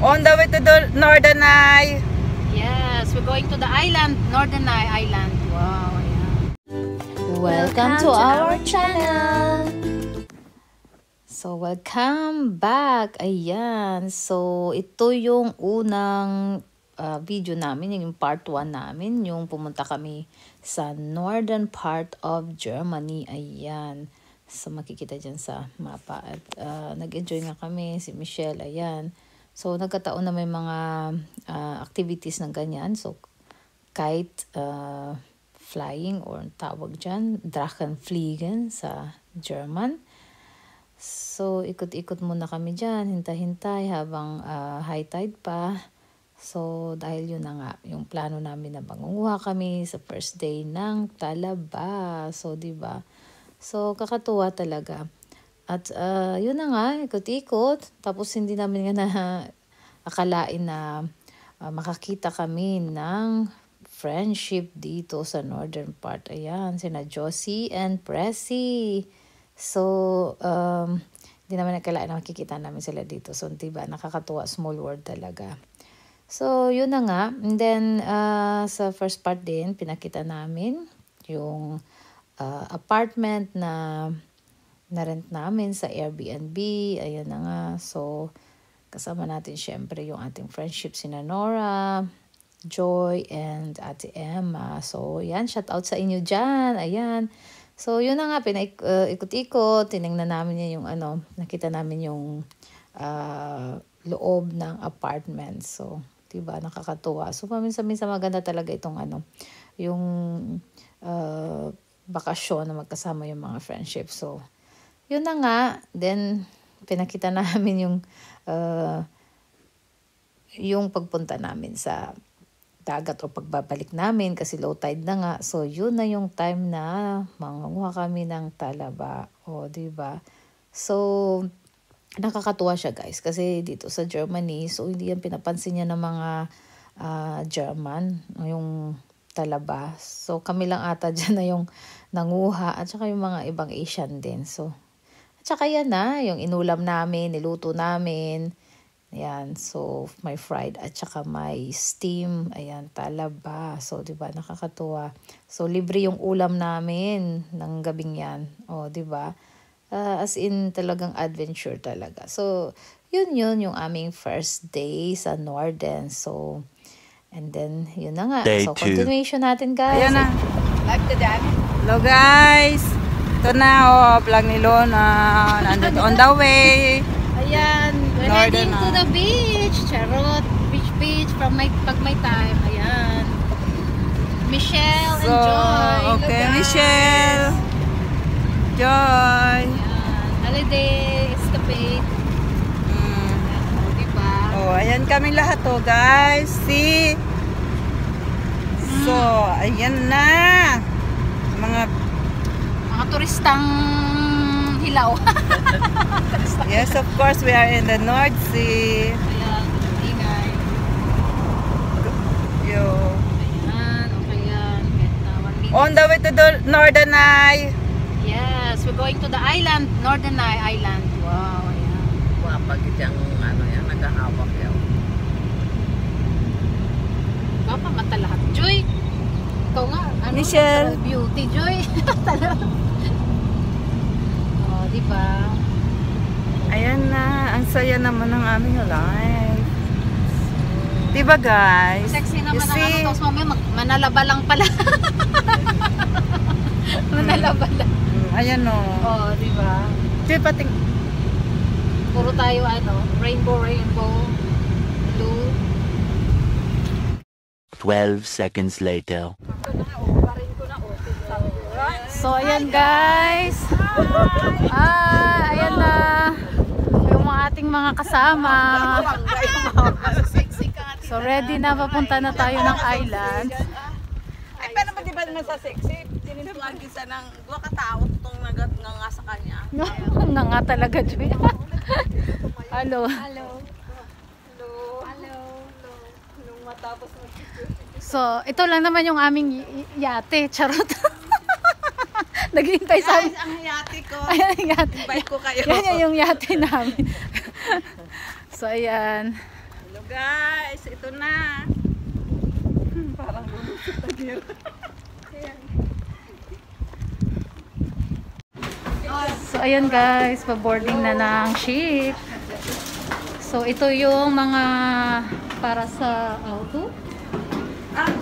On the way to the Norderney. Yes, we're going to the island, Norderney Island. Wow, ayan. Welcome to our channel! So, welcome back! Ayan. So, ito yung unang video namin, yung part 1 namin, yung pumunta kami sa northern part of Germany. Ayan. So, makikita dyan sa mapa. At nag-enjoy nga kami, si Michelle. Ayan. So, nagkataon na may mga activities ng ganyan. So, kite flying or tawag dyan, Drachenfliegen sa German. So, ikot-ikot muna kami dyan, hintay-hintay habang high tide pa. So, dahil yun na nga, yung plano namin na mangunguha kami sa first day ng talaba. So, diba? So, kakatuwa talaga. At yun na nga, ikot-ikot. Tapos hindi namin nga na akalain na makakita kami ng friendship dito sa northern part. Ayan, sina Josie and Pressy. So, hindi naman nakalain na makikita namin sila dito. So, diba, nakakatuwa, small world talaga. So, yun na nga. And then, sa first part din, pinakita namin yung apartment na na-rent namin sa Airbnb. Ayan na nga. So, kasama natin syempre yung ating friendship, sina Nora, Joy, and Ate Emma. So, yan. Shout out sa inyo dyan. Ayan. So, yun na nga. Ikot-ikot. Tinignan namin yung nakita namin yung loob ng apartment. So, diba? Nakakatuwa. So, paminsan-minsan maganda talaga itong yung bakasyon na magkasama yung mga friendship. So, yun na nga, then pinakita namin yung pagpunta namin sa dagat o pagbabalik namin kasi low tide na nga. So, yun na yung time na mangunguha kami ng talaba. O, diba? So, nakakatuwa siya guys kasi dito sa Germany, so hindi yan pinapansin niya ng mga German, yung talaba. So, kami lang ata dyan na yung nanguha at saka yung mga ibang Asian din. So, at saka yan na, yung inulam namin, niluto namin. Ayan, so may fried at saka may steam. Ayan, talaba. So, diba, nakakatuwa. So, libre yung ulam namin ng gabing yan. O, diba? As in, talagang adventure talaga. So, yun yung aming first day sa Norden. So, and then, yun na nga. Day so, 2. Continuation natin, guys. Ayan na. Like the dad. Hello guys. Ito na vlog ni Lona. Nandito on the way. Ayan, we're Northern heading to the beach. Charot, beach from pag may time. Ayan. Michelle and Joy. Okay, Hello, guys. Michelle. Joy. Ayan, holiday escapade. Diba? Oh, ayan kami lahat guys. See? So, ayan na. Mga turistang hilaw. yes, of course, we are in the North Sea. Ayan, ingay. Yo. Ayan, okay yan. On the way to the Norderney. Yes, we're going to the island, Norderney Island. Wow, ayan. Pag yung yan, naghahawak yan. Baka mata lahat. Joy, ikaw nga. Michelle. Natural beauty, Joy. Oh, diba? Ayan na, ang saya naman ng aming life. Diba guys? Sexy You naman ang see? tapos mamaya manalaba lang pala. Manalaba lang. Ayan o. Oh, diba? Di pating... Puro tayo rainbow, blue. 12 seconds later. So, ayan guys. Ayan na. Yung mga ating mga kasama. So, ready na. Papunta na tayo ng island. Ay, pero ba diba naman sa sexy? Tinintuan kisa ng dua katao itong nga sa kanya. Nga nga talaga, Joy. Hello. Nung matapos So, ito lang naman yung aming yate. Charot. Naghihintay sa amin. Guys, ang yate ko. Ayan yung yate. Invite ko kayo. Yan yung yate namin. So, ayan. Hello guys, ito na. Parang lulusot na gear. So ayan guys, pa-boarding na ng ship. So ito yung mga para sa auto.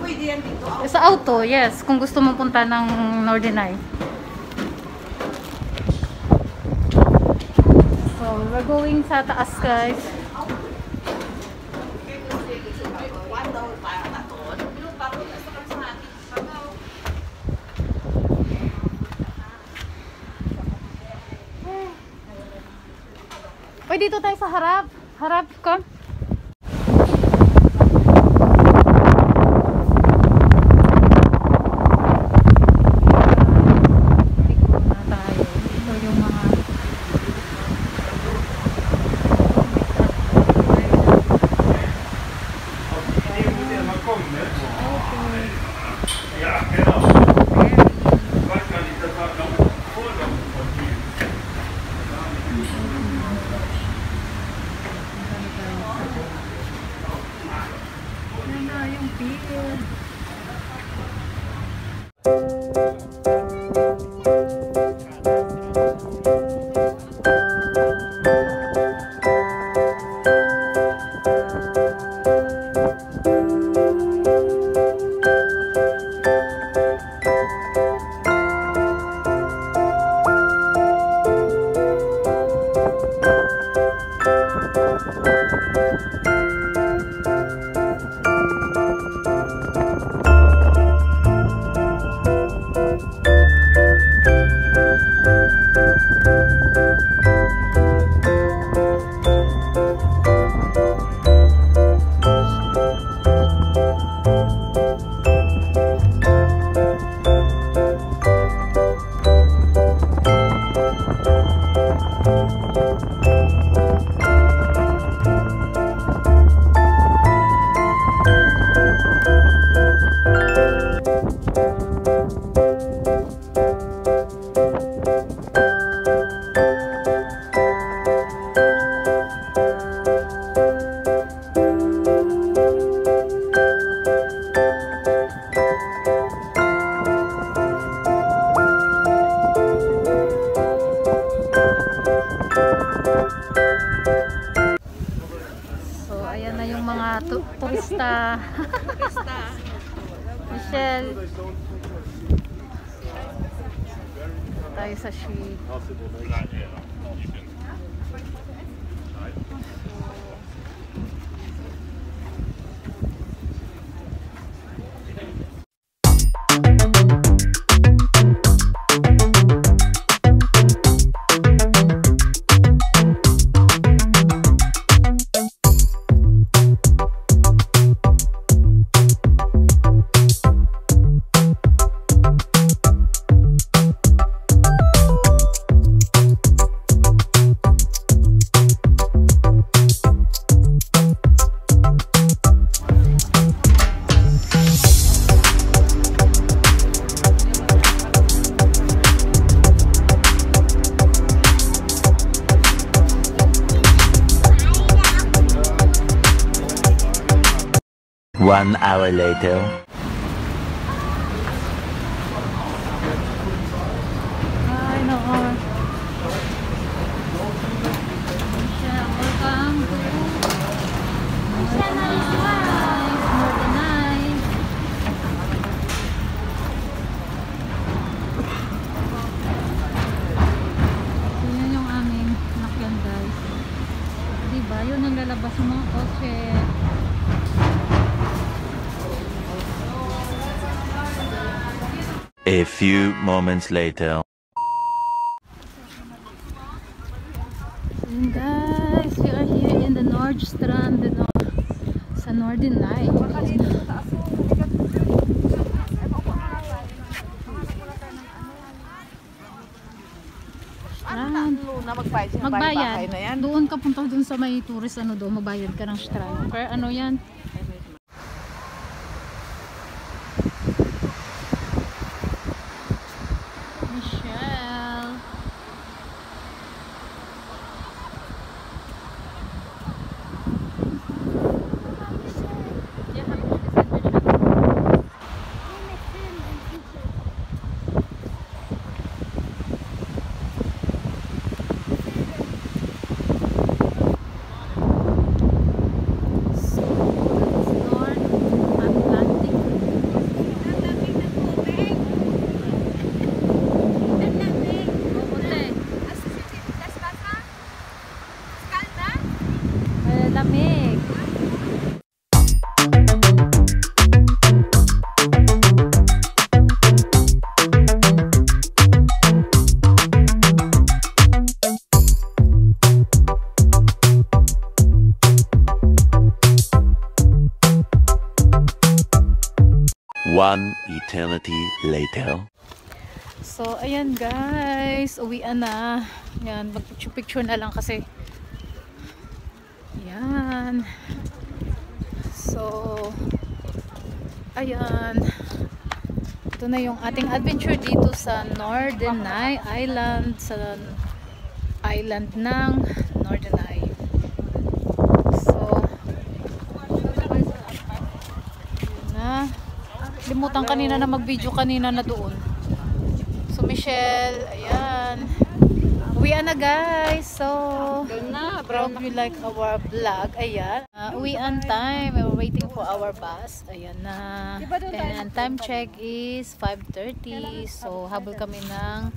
Pwede yan dito. Sa auto, yes. Kung gusto mo punta ng Norderney. So we're going sa taas guys. Uy, dito tayo sa harap. Harap, kom. Likod na tayo. Ito yung mga turista. Michelle. Tayo sa ship. One hour later. Ay, nako. Welcome to Norderney. Yun yung aming nakyan guys. Diba? Yun ang lalabas ng mga kotse. A few moments later. And guys, we are here in the Nordstrand, sa Norderney. Magbayad. Doon ka punta doon sa may tourist doon, magbayad ka ng strand. Pero ano yan? malamig. One eternity later. So, ayan guys, uwian na. Yan, mag-picture na lang kasi. Yan. So, ayan. Ito na yung ating adventure dito sa Norderney Island. Sa island ng Norderney. So, yun na. Limutan kanina na mag-video kanina na doon. So, Michelle, ayan. Uwian na guys. So, hope you like our vlog. Ayan. Uwian time. We're waiting for our bus. Ayan na. And time check is 5:30. So, habol kami ng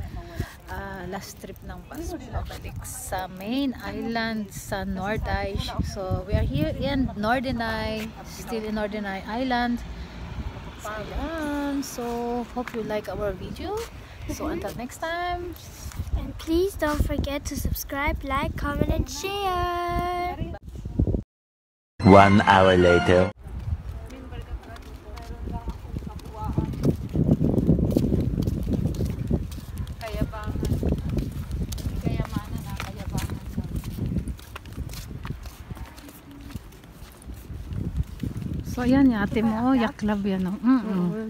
last trip ng bus. Pabalik sa main island sa Norderney. So, we are here in Norderney. Still in Norderney Island. So, hope you like our video. So until next time. And please don't forget to subscribe, like, comment, and share. 1 hour later. So ayan, yate mo, yak club yan.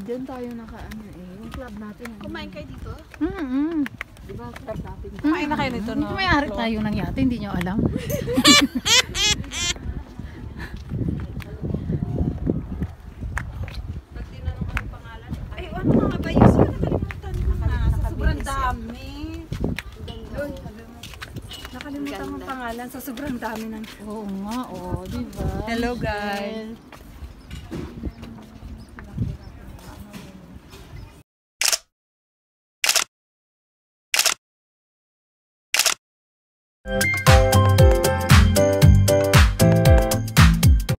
Diyan tayo nakaano eh. Yung club natin. Kumain kayo dito? Di ba club natin? Kumain na kayo nito, no? May-ari tayo ng yate, hindi nyo alam. Ay, ano mga ba yun? Nakalimutan ko na. Sa sobrang dami. Nakalimutan mo pangalan sa sobrang dami ng... Oo nga, diba? Hello guys.